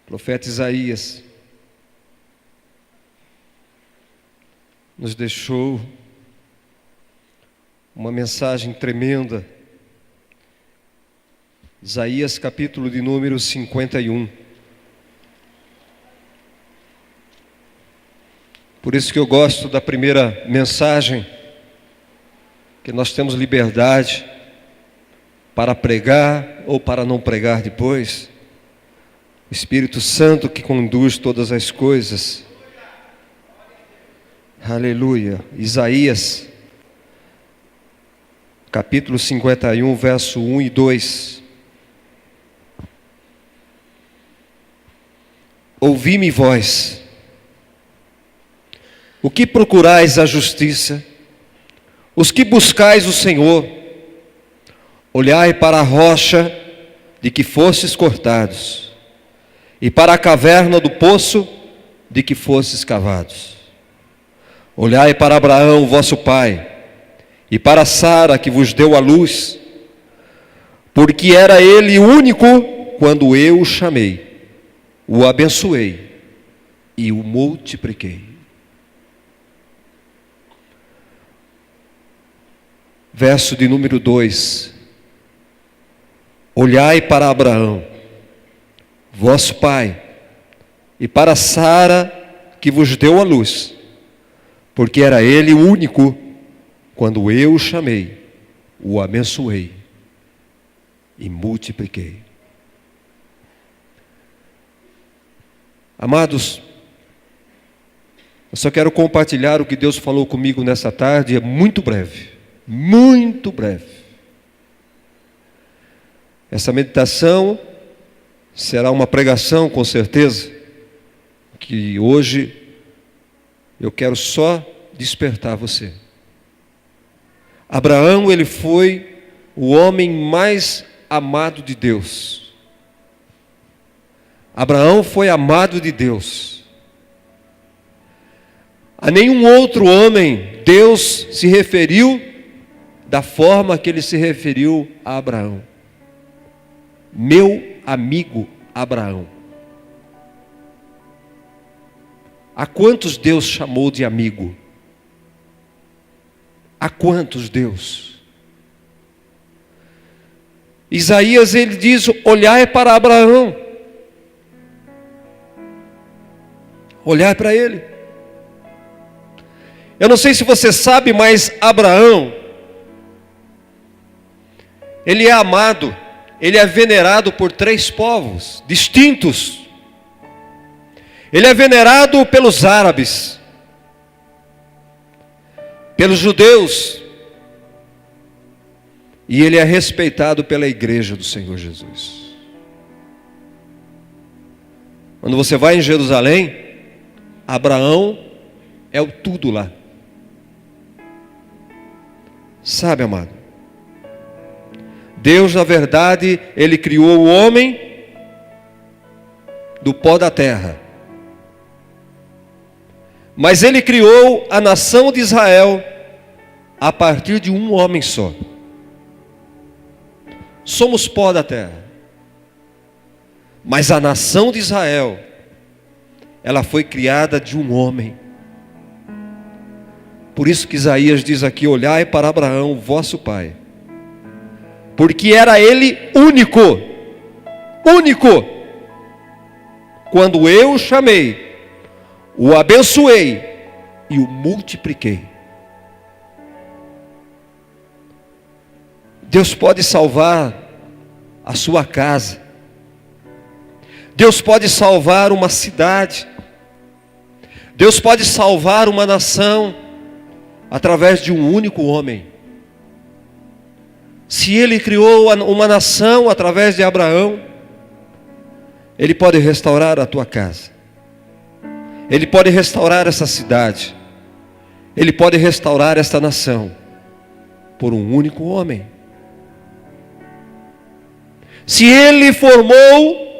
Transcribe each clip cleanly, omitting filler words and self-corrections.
O profeta Isaías nos deixou uma mensagem tremenda. Isaías capítulo de número 51. Por isso que eu gosto da primeira mensagem, que nós temos liberdade para pregar ou para não pregar depois. O Espírito Santo que conduz todas as coisas. Aleluia. Isaías, capítulo 51, verso 1 e 2. Ouvi-me, vós, o que procurais a justiça, os que buscais o Senhor, olhai para a rocha de que fostes cortados, e para a caverna do poço de que fostes cavados. Olhai para Abraão, vosso pai, e para Sara, que vos deu a luz, porque era ele único quando eu o chamei, o abençoei e o multipliquei. Verso de número 2. Olhai para Abraão, vosso pai, e para Sara, que vos deu a luz, porque era ele único quando eu o chamei, o abençoei e multipliquei. Amados, eu só quero compartilhar o que Deus falou comigo nessa tarde, é muito breve, muito breve. Essa meditação será uma pregação, com certeza, que hoje eu quero só despertar você. Abraão, ele foi o homem mais amado de Deus. Abraão foi amado de Deus. A nenhum outro homem Deus se referiu da forma que ele se referiu a Abraão. Meu amigo Abraão. A quantos Deus chamou de amigo? A quantos Deus? Isaías, ele diz, olhai para Abraão. Olhar para ele. Eu não sei se você sabe, mas Abraão, ele é amado, ele é venerado por 3 povos distintos. Ele é venerado pelos árabes, pelos judeus, e ele é respeitado pela igreja do Senhor Jesus. Quando você vai em Jerusalém, Abraão é o tudo lá. Sabe, amado? Deus, na verdade, ele criou o homem do pó da terra. Mas ele criou a nação de Israel a partir de um homem só. Somos pó da terra. Mas a nação de Israel, ela foi criada de um homem. Por isso que Isaías diz aqui, olhai para Abraão, vosso pai. Porque era ele único. Único. Quando eu o chamei, o abençoei e o multipliquei. Deus pode salvar a sua casa. Deus pode salvar uma cidade. Deus pode salvar uma nação através de um único homem. Se Ele criou uma nação através de Abraão, Ele pode restaurar a tua casa. Ele pode restaurar essa cidade. Ele pode restaurar esta nação por um único homem. Se Ele formou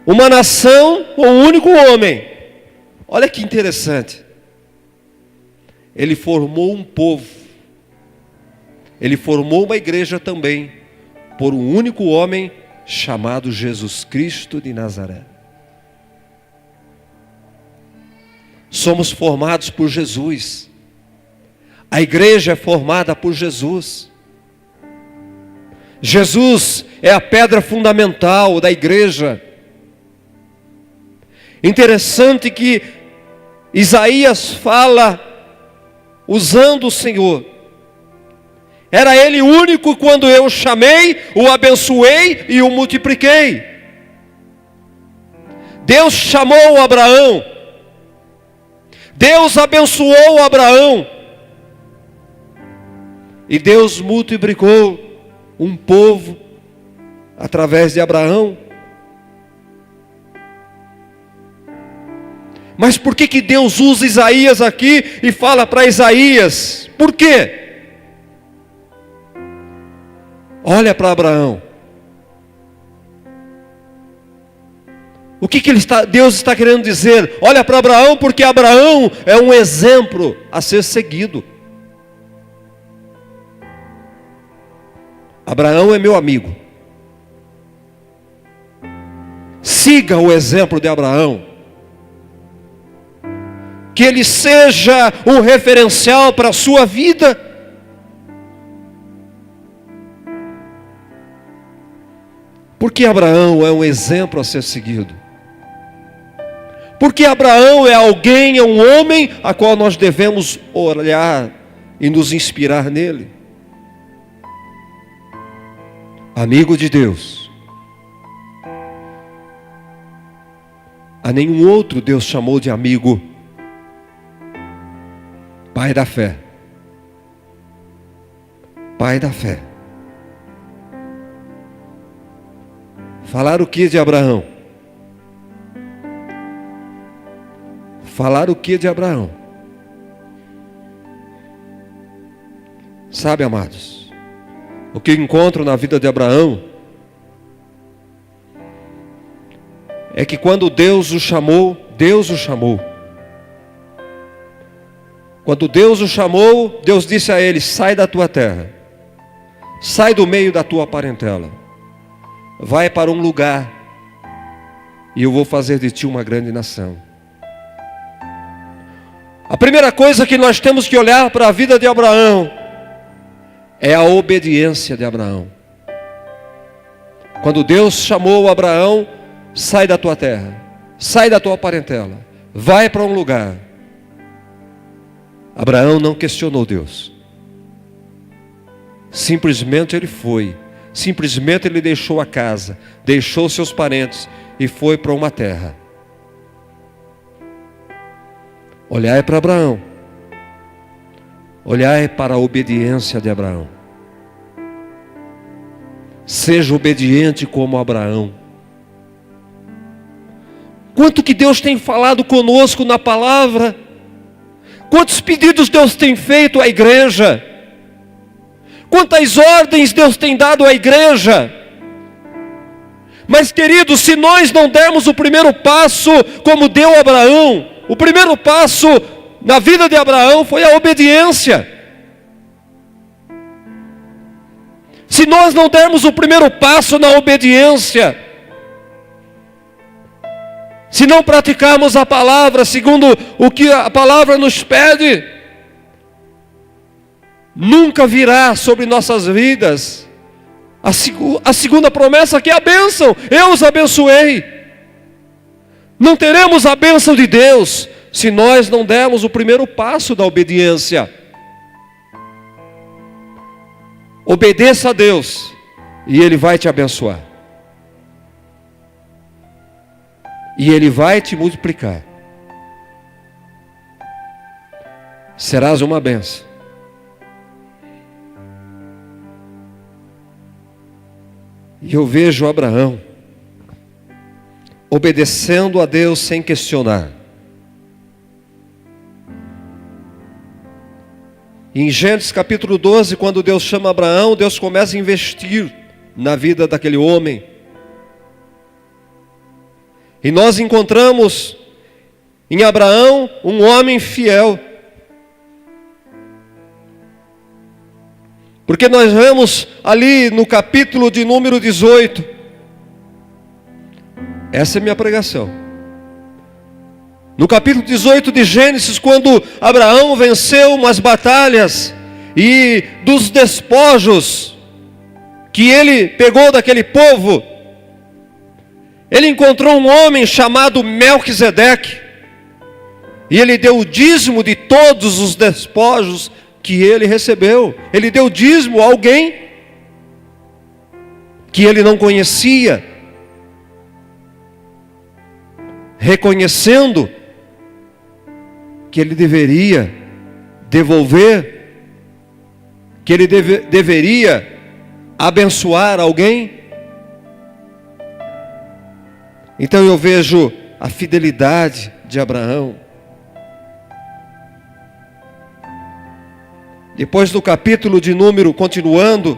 uma nação com um único homem, olha que interessante. Ele formou um povo. Ele formou uma igreja também por um único homem chamado Jesus Cristo de Nazaré. somos formados por Jesus. A igreja é formada por Jesus. Jesus é a pedra fundamental da igreja. Interessante que Isaías fala usando o Senhor. Era Ele único quando eu o chamei, o abençoei e o multipliquei. Deus chamou Abraão. Deus abençoou Abraão. E Deus multiplicou um povo através de Abraão. Mas por que Deus usa Isaías aqui e fala para Isaías? Por quê? Olha para Abraão. O que Deus está querendo dizer? Olha para Abraão, porque Abraão é um exemplo a ser seguido. Abraão é meu amigo. Siga o exemplo de Abraão. Que ele seja um referencial para a sua vida. Porque Abraão é um exemplo a ser seguido. Porque Abraão é alguém, é um homem a qual nós devemos olhar e nos inspirar nele. Amigo de Deus. A nenhum outro Deus chamou de amigo. Pai da fé. Pai da fé. Falar o que de Abraão? Falar o que de Abraão? Sabe, amados, o que encontro na vida de Abraão é que quando Deus o chamou, Deus o chamou. Quando Deus o chamou, Deus disse a ele: sai da tua terra, sai do meio da tua parentela, vai para um lugar, e eu vou fazer de ti uma grande nação. A primeira coisa que nós temos que olhar para a vida de Abraão é a obediência de Abraão. Quando Deus chamou Abraão: sai da tua terra, sai da tua parentela, vai para um lugar. Abraão não questionou Deus. Simplesmente ele foi. Simplesmente ele deixou a casa, deixou seus parentes e foi para uma terra. Olhai para Abraão. Olhai para a obediência de Abraão. Seja obediente como Abraão. Quanto que Deus tem falado conosco na palavra. Quantos pedidos Deus tem feito à igreja. Quantas ordens Deus tem dado à igreja. Mas queridos, se nós não dermos o primeiro passo como deu Abraão, o primeiro passo na vida de Abraão foi a obediência. Se nós não dermos o primeiro passo na obediência, se não praticarmos a palavra segundo o que a palavra nos pede, nunca virá sobre nossas vidas a segunda promessa, que é a bênção. Eu os abençoei. Não teremos a bênção de Deus se nós não dermos o primeiro passo da obediência. Obedeça a Deus e Ele vai te abençoar. E Ele vai te multiplicar. Serás uma bênção. E eu vejo Abraão obedecendo a Deus sem questionar. Em Gênesis capítulo 12, quando Deus chama Abraão, Deus começa a investir na vida daquele homem. E nós encontramos em Abraão um homem fiel. Porque nós vemos ali no capítulo de número 18. Essa é minha pregação. No capítulo 18 de Gênesis, quando Abraão venceu umas batalhas e dos despojos que ele pegou daquele povo, ele encontrou um homem chamado Melquisedeque, e ele deu o dízimo de todos os despojos que ele recebeu. Ele deu dízimo a alguém que ele não conhecia, reconhecendo que ele deveria devolver, que ele deveria abençoar alguém. Então eu vejo a fidelidade de Abraão. Depois do capítulo de número, continuando,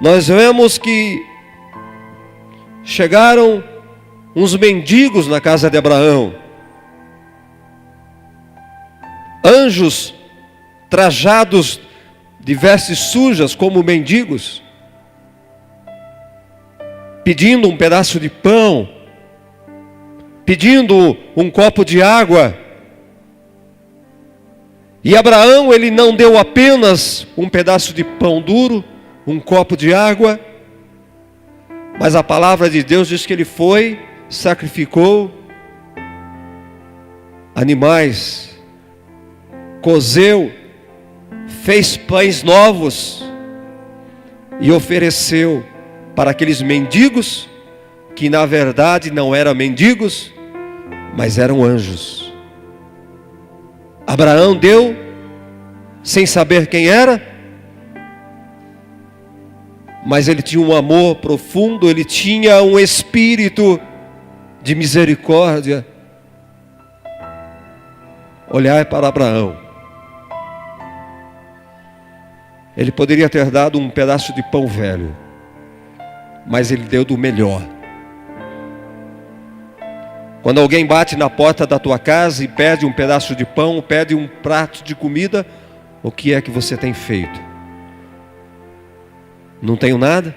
nós vemos que chegaram uns mendigos na casa de Abraão. Anjos trajados de vestes sujas como mendigos, pedindo um pedaço de pão, pedindo um copo de água. E Abraão, ele não deu apenas um pedaço de pão duro, um copo de água, mas a palavra de Deus diz que ele foi, sacrificou animais, cozeu, fez pães novos e ofereceu para aqueles mendigos, que na verdade não eram mendigos, mas eram anjos. Abraão deu, sem saber quem era, mas ele tinha um amor profundo, ele tinha um espírito de misericórdia. Olhar para Abraão. Ele poderia ter dado um pedaço de pão velho, mas ele deu do melhor. Quando alguém bate na porta da tua casa e pede um pedaço de pão, pede um prato de comida, o que é que você tem feito? Não tenho nada?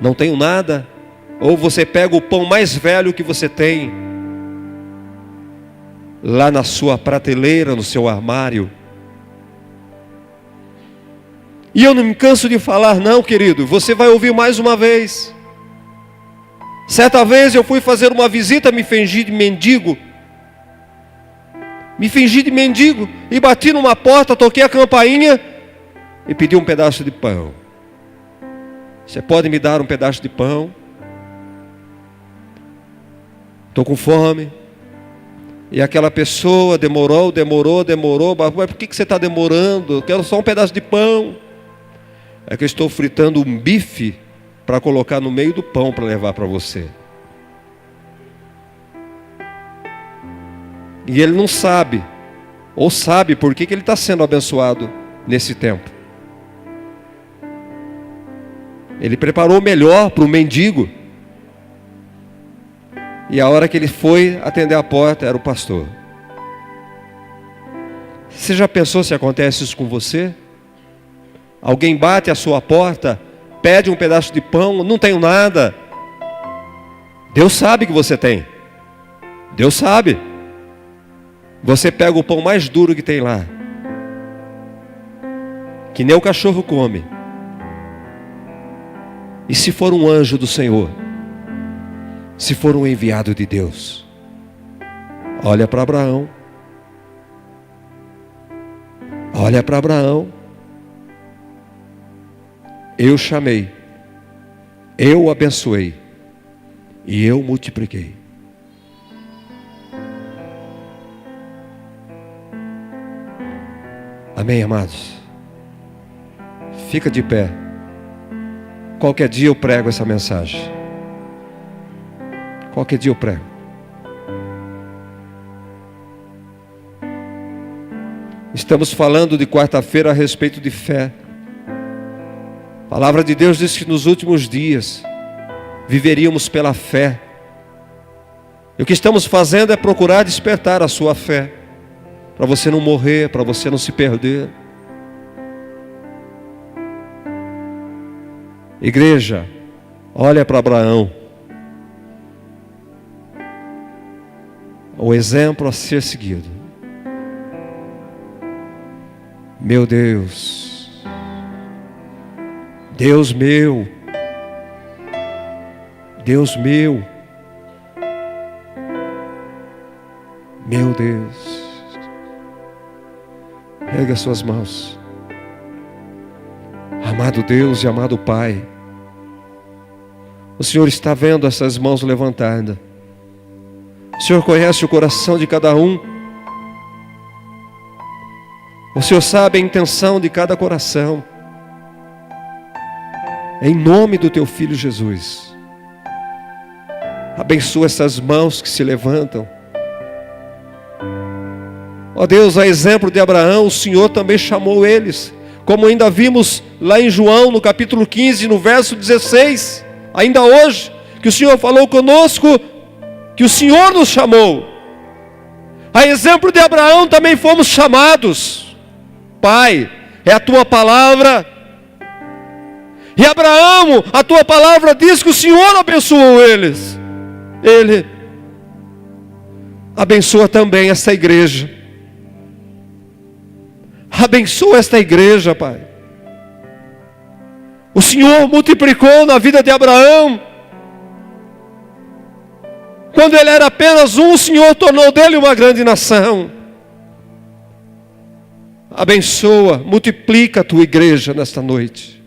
Não tenho nada? Ou você pega o pão mais velho que você tem, lá na sua prateleira, no seu armário. E eu não me canso de falar não, querido, você vai ouvir mais uma vez. Certa vez eu fui fazer uma visita, me fingi de mendigo. E bati numa porta, toquei a campainha e pedi um pedaço de pão. Você pode me dar um pedaço de pão? Estou com fome. E aquela pessoa demorou. Mas por que você está demorando? Eu quero só um pedaço de pão. É que eu estou fritando um bife para colocar no meio do pão para levar para você. E ele não sabe, ou sabe por que ele está sendo abençoado nesse tempo. Ele preparou o melhor para o mendigo. E a hora que ele foi atender a porta, era o pastor. Você já pensou se acontece isso com você? Alguém bate à sua porta, pede um pedaço de pão, não tenho nada. Deus sabe que você tem. Deus sabe. Você pega o pão mais duro que tem lá, que nem o cachorro come. E se for um anjo do Senhor, se for um enviado de Deus, olha para Abraão. Olha para Abraão. Eu chamei, eu abençoei e eu multipliquei. Amém, amados? Fica de pé. Qualquer dia eu prego essa mensagem. Qualquer dia eu prego. Estamos falando de quarta-feira a respeito de fé. A palavra de Deus diz que nos últimos dias viveríamos pela fé. E o que estamos fazendo é procurar despertar a sua fé, para você não morrer, para você não se perder. Igreja, olha para Abraão. o exemplo a ser seguido. Meu Deus, Deus meu, Deus meu, meu Deus, erga suas mãos. Amado Deus e amado Pai, o Senhor está vendo essas mãos levantadas. O Senhor conhece o coração de cada um. O Senhor sabe a intenção de cada coração. Em nome do Teu Filho Jesus, abençoa essas mãos que se levantam. Ó Deus, a exemplo de Abraão, o Senhor também chamou eles, como ainda vimos lá em João, no capítulo 15, no verso 16, ainda hoje, que o Senhor falou conosco, que o Senhor nos chamou. A exemplo de Abraão também fomos chamados. Pai, é a Tua palavra. E Abraão, a Tua palavra diz que o Senhor abençoou eles. Ele abençoa também esta igreja. Abençoa esta igreja, Pai. O Senhor multiplicou na vida de Abraão. Quando ele era apenas um, o Senhor tornou dele uma grande nação. Abençoa, multiplica a Tua igreja nesta noite.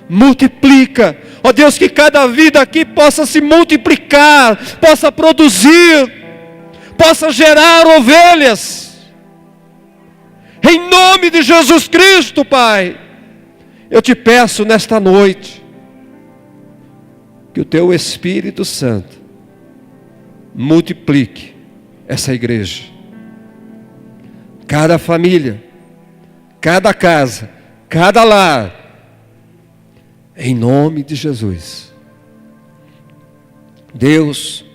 Multiplica, ó Deus, que cada vida aqui possa se multiplicar, possa produzir, possa gerar ovelhas. Em nome de Jesus Cristo, Pai, eu te peço nesta noite, que o Teu Espírito Santo multiplique essa igreja. Cada família, cada casa, cada lar, em nome de Jesus. Deus,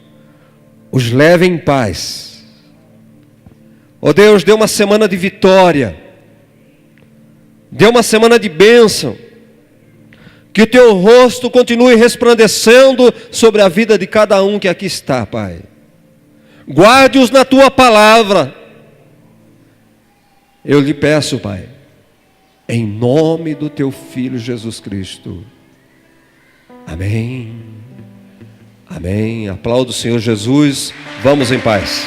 os leve em paz. Ó Deus, dê uma semana de vitória, dê uma semana de bênção, que o Teu rosto continue resplandecendo sobre a vida de cada um que aqui está, Pai. Guarde-os na Tua palavra. Eu lhe peço, Pai, em nome do Teu Filho Jesus Cristo. Amém. Amém. Aplauda o Senhor Jesus. Vamos em paz.